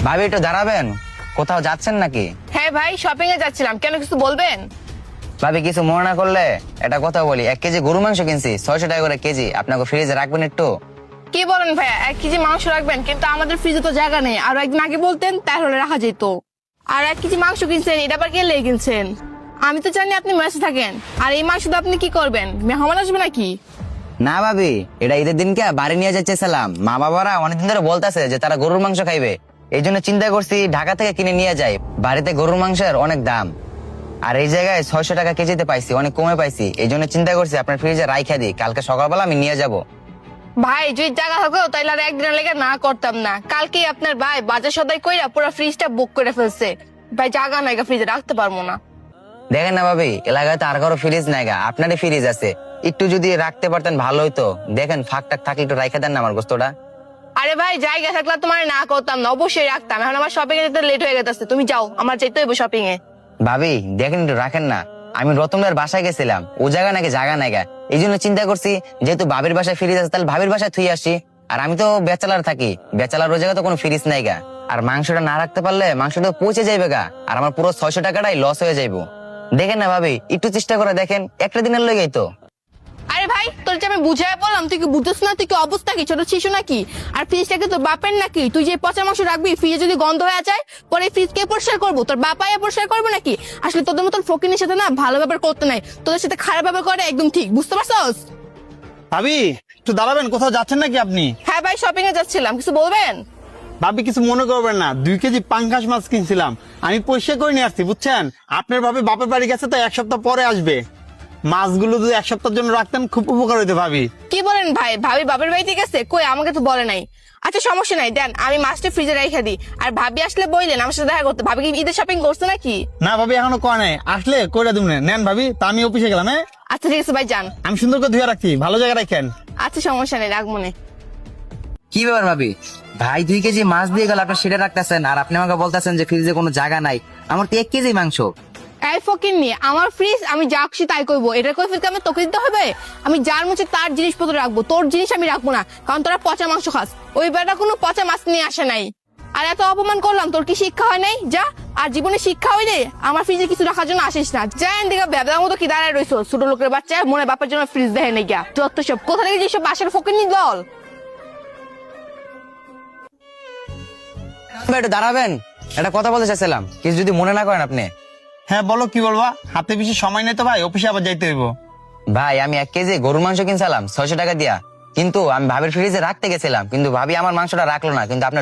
ভাবি একটু দাঁড়াবেন, কোথাও যাচ্ছেন নাকি? হ্যাঁ ভাই, শপিং এ যাচ্ছিলাম, কেন কিছু বলবেন? ভাবি কিছু মনে না করলে এটা কথা বলি, 1 কেজি গরু মাংস কিনছি 600 টাকা করে কেজি, আপনাকে ফ্রিজে রাখবেন একটু? কি বলেন ভাইয়া, 1 কেজি মাংস রাখবেন? কিন্তু আমাদের ফ্রিজে তো জায়গা নেই। আর একদিন আগে বলতেন তাহলে রাখা যেত। আর 1 কেজি মাংস কিনছেন, এটা আবার কে লেগে কিনছেন? আমি তো জানি আপনি মেসে থাকেন। আর এই মাংস আপনি কি করবেন? মেহমান আসবে নাকি? না ভাবি, এটা ঈদের দিনকে বাড়ি নিয়ে যাচ্ছিলাম। মা বাবারা অনেকদিন ধরে বলতেছে যে তারা গরুর মাংস খাইবে, এই জন্য চিন্তা করছি ঢাকা থেকে কিনে নিয়ে যাই। বাড়িতে গরুর মাংসের অনেক দাম, আর এই জায়গায় 600 টাকা কেজিতে পাইছি, অনেক কমে পাইছি। এই জন্য চিন্তা করছি আপনার ফ্রিজে রাইখা দিই, কালকে সকালবেলা আমি নিয়ে যাব। ভাই যদি জায়গা থাকো তাইলে আর একদিনের লেগে না করতাম না। কালকে আপনার ভাই বাজার সদাই কইরা পুরো ফ্রিজটা বুক করে ফেলছে। ভাই জায়গা নাই, ফ্রিজে রাখতে পারবো না। দেখেন না ভাবি, এলাকায় তো আর কারো ফ্রিজ নাই গা, আপনারই ফ্রিজ আছে। একটু যদি রাখতে পারতেন ভালো হইতো। দেখেন ফাঁক টাক থাকলে একটু রাইখা দেন না আমার গোস্তটা। আরে ভাই জায়গা থাকলে তোমার না করতাম না, অবশ্যই রাখতাম। এখন আমার শপিং এ যেতে লেট হয়ে গেছে, তুমি যাও, আমার যেতে হইব শপিং এ। ভাবি দেখেন একটু রাখেন না। আমি রতনদার বাসায় গেছিলাম, ও জায়গা নাকি জায়গা নাই গা। এই জন্য চিন্তা করছি যেহেতু ভাবির বাসায় ফ্রিজ আছে, তাহলে ভাবির বাসায় থুই আসি। আর আমি তো ব্যাচেলার থাকি, ব্যাচেলার ওই জায়গায় তো কোনো ফ্রিজ নাই গা। আর মাংসটা না রাখতে পারলে মাংসটা পৌঁছে যাইবে গা, আর আমার পুরো 600 টাকাটাই লস হয়ে যাইবো। দেখেন না ভাবি, একটু চেষ্টা করে দেখেন, একটা দিনের লেগেই তো। আরে ভাই তোর যে আমি বুঝাই বললাম, তুই কি বুঝছিস না? তুই কি অবস্থা কি, ছোট শিশু নাকি? আর ফ্রিজটাকে তোর বাপের নাকি? তুই যে পচা মাংস রাখবি, ফ্রিজে যদি গন্ধ হয়ে যায় পরে ফ্রিজ কে পরিষ্কার করবো? তোর বাপাই পরিষ্কার করবো নাকি? আসলে তোদের মতন ফকিনের সাথে না ভালো ব্যাপার করতে নাই, তোদের সাথে খারাপ ব্যাপার করে একদম ঠিক, বুঝতে পারছস? ভাবি একটু দাঁড়াবেন, কোথাও যাচ্ছেন নাকি আপনি? হ্যাঁ ভাই, শপিং এ যাচ্ছিলাম, কিছু বলবেন? ভাবি কিছু মনে করবেন না, 2 কেজি পাঙ্গাস মাছ কিনছিলাম, আমি পরিষ্কার করে নিয়ে আসছি বুঝছেন। আপনার ভাবি বাপের বাড়ি গেছে, তো 1 সপ্তাহ পরে আসবে। মাছগুলো যদি 1 সপ্তাহের জন্য রাখতেন খুব উপকার হইতো ভাবি। কি বলেন ভাই, ভাবি বাপের বাড়িতে গেছে? কই, আমাকে তো বলে নাই। আচ্ছা সমস্যা নাই, দেন আমি মাছটা ফ্রিজে রেখে দিই। আর ভাবি আসলে বললেন আমার সাথে দেখা করতে। ভাবি কি ঈদের শপিং করছে নাকি? না ভাবি এখনো করে নাই, আসলে কইরা দিবেন। নেন ভাবি, তা আমি অফিসে গেলাম। হ্যাঁ আচ্ছা ঠিক আছে ভাই, যান। আমি সুন্দর করে ধুয়ে রাখছি, ভালো জায়গায় রাখেন। আচ্ছা সমস্যা নেই, রাখবো না। কি ব্যাপার ভাবি, ভাই 2 কেজি মাছ দিয়ে গেল, আপনার সেটা রাখতেছেন আর আপনি আমাকে বলতেছেন যে ফ্রিজে কোনো জায়গা নাই। আমার তো 1 কেজি মাংস। এই ফকির নিয়ে আমার ফ্রিজ, আমি যা খুশি তাই করবো। এটা করে ফিরতে আমি তোকে দিতে হবে? আমি যার মুছে তার জিনিসপত্র রাখবো, তোর জিনিস আমি রাখবো না, কারণ তোরা পচা মাংস খাস। ওই বেটা কোনো পচা মাছ নিয়ে আসে নাই। আর এত অপমান করলাম, তোর কি শিক্ষা হয় নাই? যা, আর জীবনে শিক্ষা হইলে আমার ফ্রিজে কিছু রাখার জন্য আসিস না। যা এদিকে বেবদার মতো কি দাঁড়ায় রইছো, ছোট লোকের বাচ্চা, মনে হয় বাপের জন্য ফ্রিজ দেখে নেই গা। যত সব কোথা থেকে যেসব বাসার ফকির নি দল। ভাই একটু দাঁড়াবেন, একটা কথা বলতে চাইছিলাম, কিছু যদি মনে না করেন আপনি। হ্যাঁ বলো, কি বলবা? হাতে বেশি সময় নেই তো ভাই, অফিসে আবার যাইতে হইব। ভাই আমি 1 কেজি গরুর মাংস কিনছিলাম 600 টাকা দিয়া, কিন্তু আমি ভাবির ফ্রিজে রাখতে গেছিলাম, কিন্তু ভাবি আমার মাংসটা রাখলো না, কিন্তু আপনার